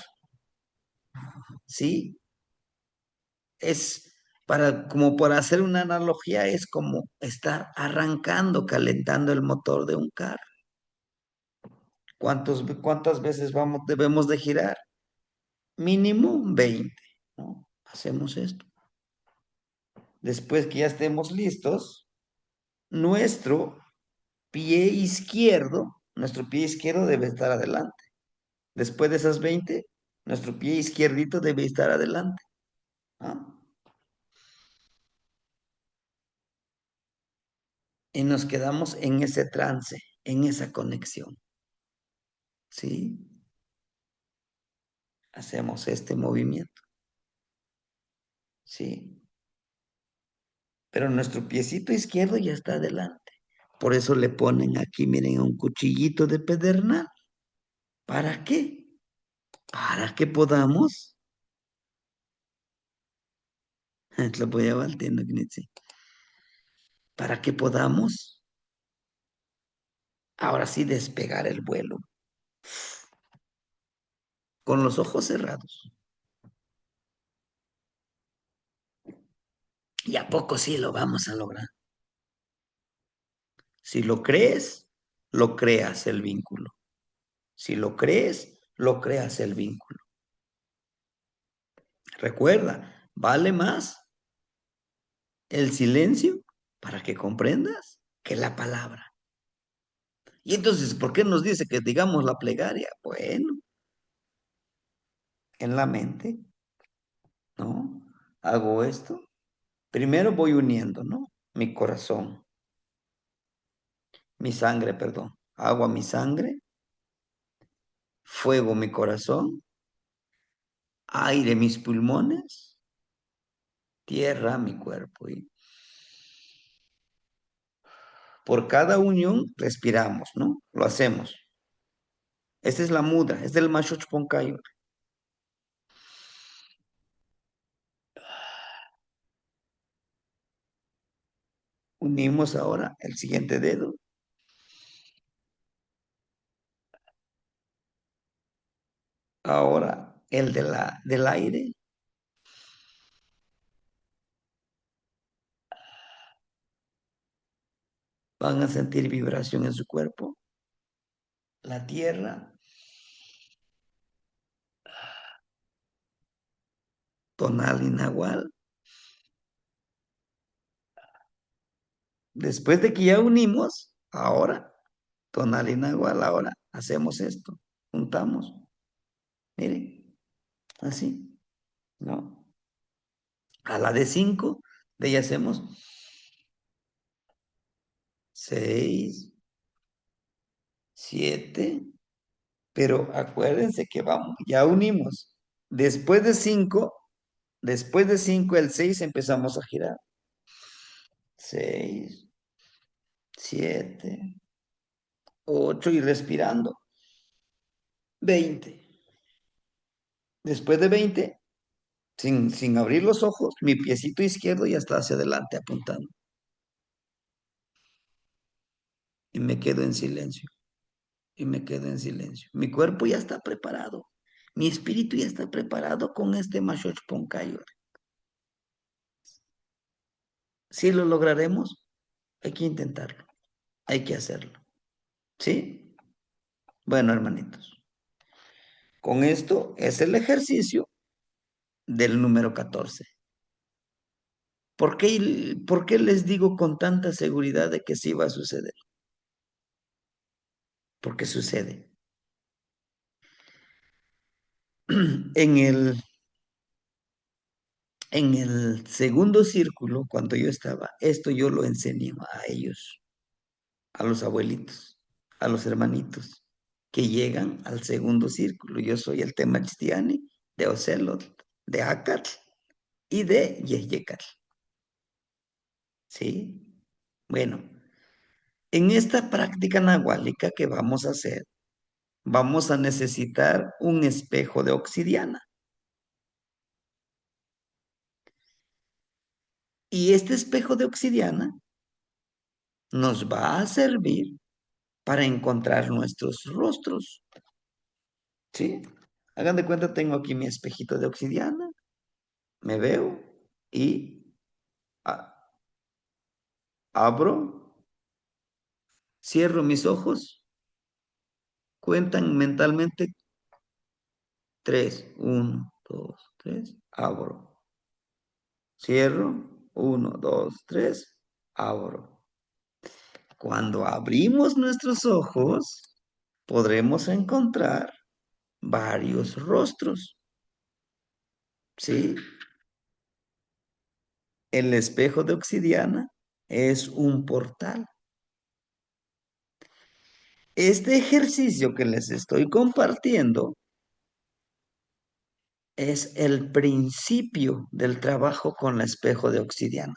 ¿sí? Es como por hacer una analogía, es como estar arrancando, calentando el motor de un carro. ¿Cuántas veces debemos de girar? Mínimo 20, ¿no? Hacemos esto. Después que ya estemos listos, nuestro nuestro pie izquierdo debe estar adelante. Después de esas 20, nuestro pie izquierdito debe estar adelante. ¿No? Y nos quedamos en ese trance, en esa conexión. ¿Sí? Hacemos este movimiento. ¿Sí? Pero nuestro piecito izquierdo ya está adelante. Por eso le ponen aquí, miren, un cuchillito de pedernal. ¿Para qué? Para que podamos, lo voy a valteando, para que podamos, ahora sí, despegar el vuelo con los ojos cerrados. Y a poco sí lo vamos a lograr. Si lo crees, lo creas el vínculo. Si lo crees, lo creas el vínculo. Recuerda, vale más el silencio para que comprendas que la palabra. Y entonces, ¿por qué nos dice que digamos la plegaria? Bueno, en la mente, ¿no? Hago esto. Primero voy uniendo, ¿no? Mi corazón, mi sangre, perdón. Agua, mi sangre, fuego, mi corazón, aire, mis pulmones, tierra, mi cuerpo. Y por cada unión respiramos, ¿no? Lo hacemos. Esta es la mudra, es del Mashoch Poncayo. Unimos ahora el siguiente dedo. Ahora el del aire. Van a sentir vibración en su cuerpo. La tierra, tonal y nahual. Después de que ya unimos, ahora, tonal y nahual, ahora hacemos esto. Juntamos. Miren, así, ¿no? A la de 5, de ahí hacemos 6, 7, pero acuérdense que vamos, ya unimos. Después de 5 el 6 empezamos a girar. 6, 7, 8 y respirando. 20. Después de 20, sin abrir los ojos, mi piecito izquierdo ya está hacia adelante apuntando. Y me quedo en silencio. Y me quedo en silencio. Mi cuerpo ya está preparado. Mi espíritu ya está preparado con este Mashoch Poncayo. Si lo lograremos, hay que intentarlo. Hay que hacerlo. ¿Sí? Bueno, hermanitos. Con esto es el ejercicio del número 14. Por qué les digo con tanta seguridad de que sí va a suceder? Porque sucede. En en el segundo círculo, cuando yo estaba, esto yo lo enseñé a ellos, a los abuelitos, a los hermanitos, que llegan al segundo círculo. Yo soy el Temachtiani de Ocelot, de Acatl y de Yeyecatl. ¿Sí? Bueno, en esta práctica nahuálica que vamos a hacer, vamos a necesitar un espejo de obsidiana. Y este espejo de obsidiana nos va a servir para encontrar nuestros rostros. ¿Sí? Hagan de cuenta, tengo aquí mi espejito de obsidiana, me veo y a- abro, cierro mis ojos, cuentan mentalmente 3, 1, 2, 3, abro, cierro, 1, 2, 3, abro. Cuando abrimos nuestros ojos, podremos encontrar varios rostros, ¿sí? El espejo de obsidiana es un portal. Este ejercicio que les estoy compartiendo es el principio del trabajo con el espejo de obsidiana.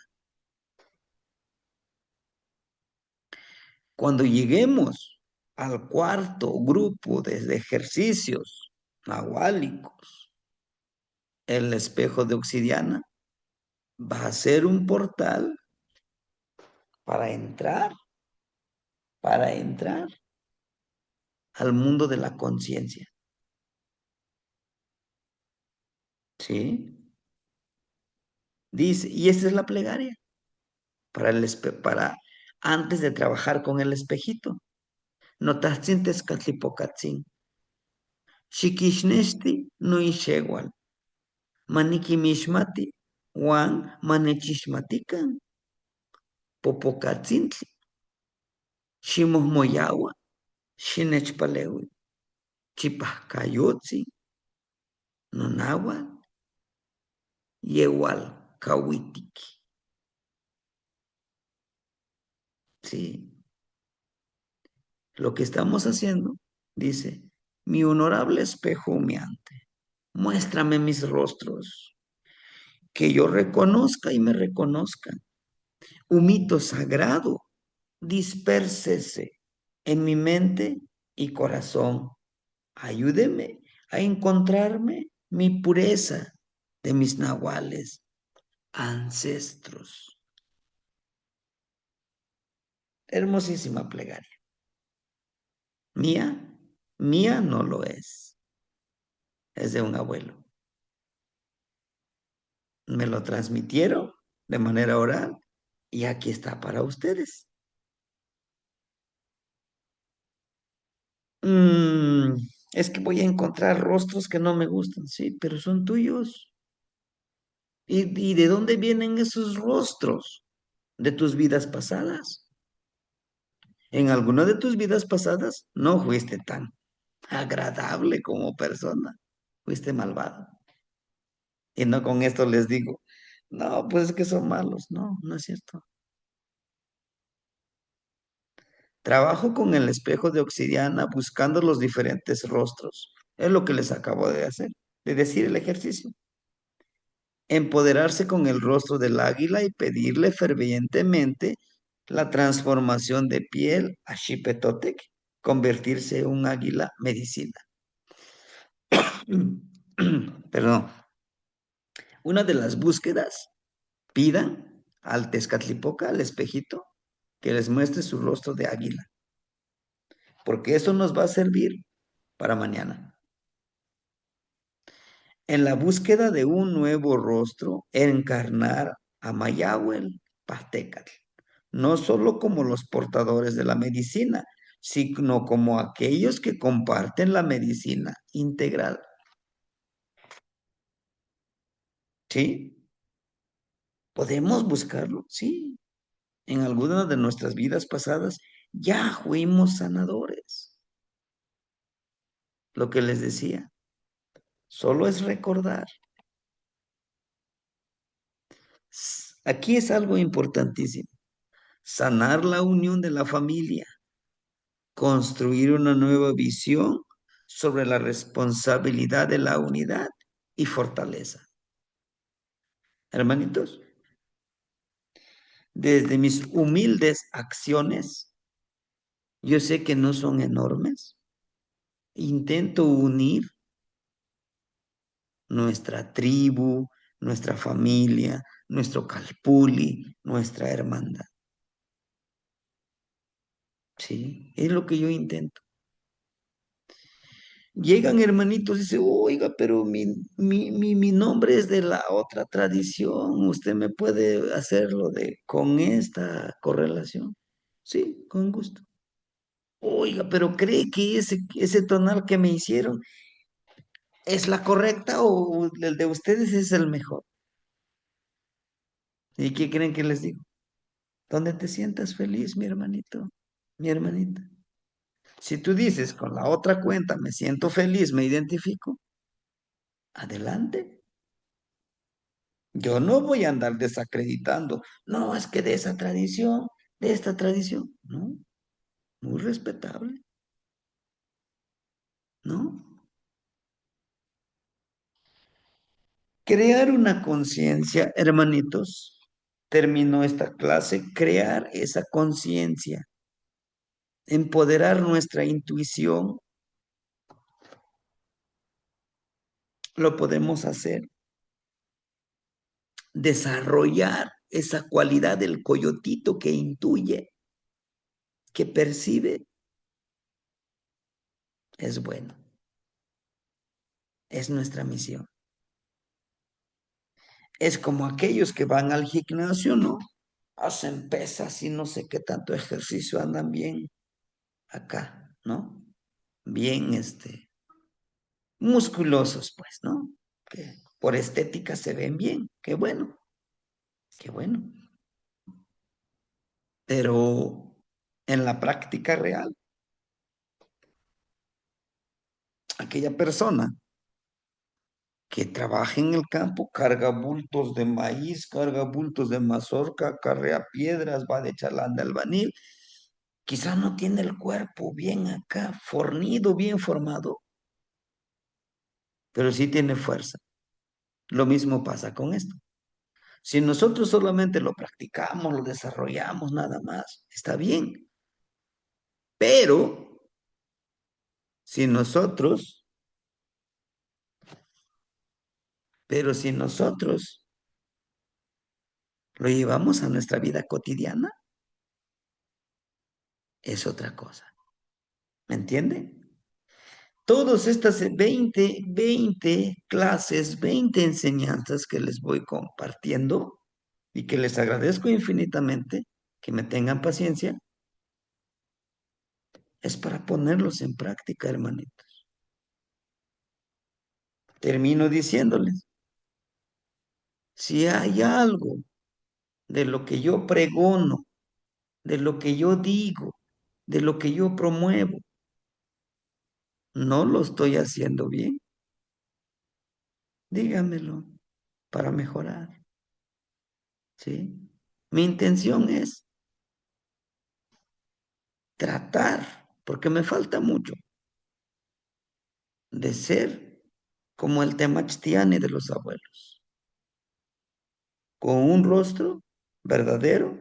Cuando lleguemos al cuarto grupo de ejercicios nahuálicos, el espejo de obsidiana va a ser un portal para entrar, para entrar al mundo de la conciencia. ¿Sí? Dice, y esta es la plegaria para antes de trabajar con el espejito. Notatzin catlipocatzin. Shikishnesti no ishewal. Manikimishmati. Juan manechishmatikan. Popocatzintli. Shimohmoyawa. Shinechpalewi. Chipahcayotzi. Nonawa. Yewal. Kawitiki. Sí. Lo que estamos haciendo, dice, mi honorable espejo humeante, muéstrame mis rostros, que yo reconozca y me reconozca. Humito sagrado, dispérsese en mi mente y corazón. Ayúdeme a encontrarme mi pureza de mis nahuales ancestros. Hermosísima plegaria. Mía, mía no lo es de un abuelo. Me lo transmitieron de manera oral y aquí está para ustedes. Mm, es que voy a encontrar rostros que no me gustan, sí, pero son tuyos. ¿Y de dónde vienen esos rostros? De tus vidas pasadas. En alguna de tus vidas pasadas no fuiste tan agradable como persona, fuiste malvado. Y no con esto les digo, no, pues es que son malos. No, no es cierto. Trabajo con el espejo de obsidiana buscando los diferentes rostros. Es lo que les acabo de hacer, de decir el ejercicio. Empoderarse con el rostro del águila y pedirle fervientemente la transformación de piel a Xipetotec, convertirse en un águila medicina. Perdón. Una de las búsquedas, pidan al Tezcatlipoca, al espejito, que les muestre su rostro de águila, porque eso nos va a servir para mañana. En la búsqueda de un nuevo rostro, encarnar a Mayahuel Pastecatl, no solo como los portadores de la medicina, sino como aquellos que comparten la medicina integral. ¿Sí? ¿Podemos buscarlo? Sí. En algunas de nuestras vidas pasadas ya fuimos sanadores. Lo que les decía, solo es recordar. Aquí es algo importantísimo. Sanar la unión de la familia, construir una nueva visión sobre la responsabilidad de la unidad y fortaleza. Hermanitos, desde mis humildes acciones, yo sé que no son enormes, intento unir nuestra tribu, nuestra familia, nuestro calpuli, nuestra hermandad. Sí, es lo que yo intento. Llegan hermanitos y dicen, oiga, pero mi nombre es de la otra tradición, ¿usted me puede hacerlo de con esta correlación? Sí, con gusto. Oiga, pero ¿cree que ese tonal que me hicieron es la correcta o el de ustedes es el mejor? ¿Y qué creen que les digo? Donde te sientas feliz, mi hermanito, mi hermanita. Si tú dices, con la otra cuenta me siento feliz, me identifico, adelante. Yo no voy a andar desacreditando. No, es que de esa tradición, de esta tradición, no, muy respetable, ¿no? Crear una conciencia, hermanitos, terminó esta clase, crear esa conciencia, empoderar nuestra intuición, lo podemos hacer, desarrollar esa cualidad del coyotito que intuye, que percibe, es bueno, es nuestra misión. Es como aquellos que van al gimnasio, ¿no? hacen pesas y no sé qué tanto ejercicio, andan bien acá, ¿no? Bien, musculosos, pues, ¿no? Que por estética se ven bien, qué bueno, qué bueno. Pero en la práctica real, aquella persona que trabaja en el campo, carga bultos de maíz, carga bultos de mazorca, carrea piedras, va de chalán de albanil, quizá no tiene el cuerpo bien acá, fornido, bien formado, pero sí tiene fuerza. Lo mismo pasa con esto. Si nosotros solamente lo practicamos, lo desarrollamos nada más, está bien. Pero si nosotros, si nosotros lo llevamos a nuestra vida cotidiana, es otra cosa. ¿Me entiende? Todas estas 20 clases, 20 enseñanzas que les voy compartiendo y que les agradezco infinitamente que me tengan paciencia, es para ponerlos en práctica, hermanitos. Termino diciéndoles, si hay algo de lo que yo pregono, de lo que yo digo, de lo que yo promuevo, no lo estoy haciendo bien, dígamelo para mejorar, ¿sí? Mi intención es tratar, porque me falta mucho, de ser como el Temachtiani de los abuelos, con un rostro verdadero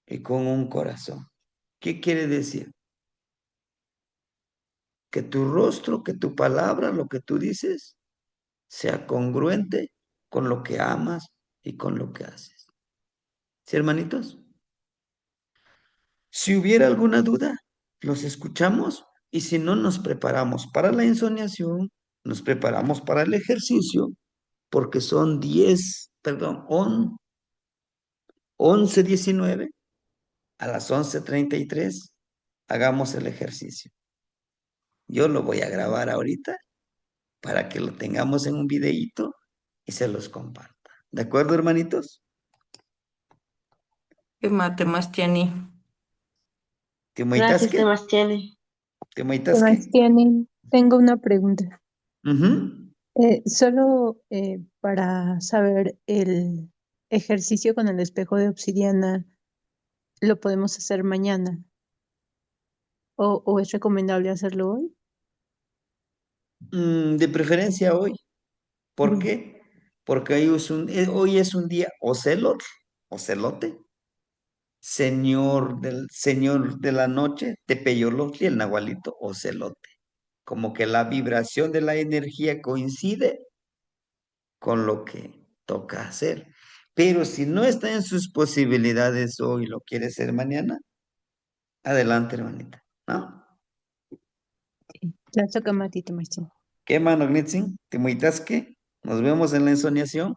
y con un corazón. ¿Qué quiere decir? Que tu rostro, que tu palabra, lo que tú dices, sea congruente con lo que amas y con lo que haces. ¿Sí, hermanitos? Si hubiera alguna duda, los escuchamos y si no, nos preparamos para la ensoñación, nos preparamos para el ejercicio, porque son 10, perdón, 11:19, a las 11:33, hagamos el ejercicio. Yo lo voy a grabar ahorita para que lo tengamos en un videíto y se los comparta. ¿De acuerdo, hermanitos? ¿Qué mate más tiene? Gracias, ¿Timoitasque? Sebastián. ¿Qué ¿Timoitasque? más tienen? Tengo una pregunta. Ujú. Solo para saber el ejercicio con el espejo de obsidiana, ¿lo podemos hacer mañana? ¿O es recomendable hacerlo hoy? De preferencia hoy. ¿Por Bien. qué? Porque hoy es un día ocelote, señor de la noche, Tepeyolotli, el nahualito, ocelote. Como que la vibración de la energía coincide con lo que toca hacer. Pero si no está en sus posibilidades hoy, lo quiere hacer mañana, adelante, hermanita, ¿no? Ya toca matito, Martín. ¿Qué mano, Glitzin? ¿Te muitasque? Nos vemos en la ensoñación.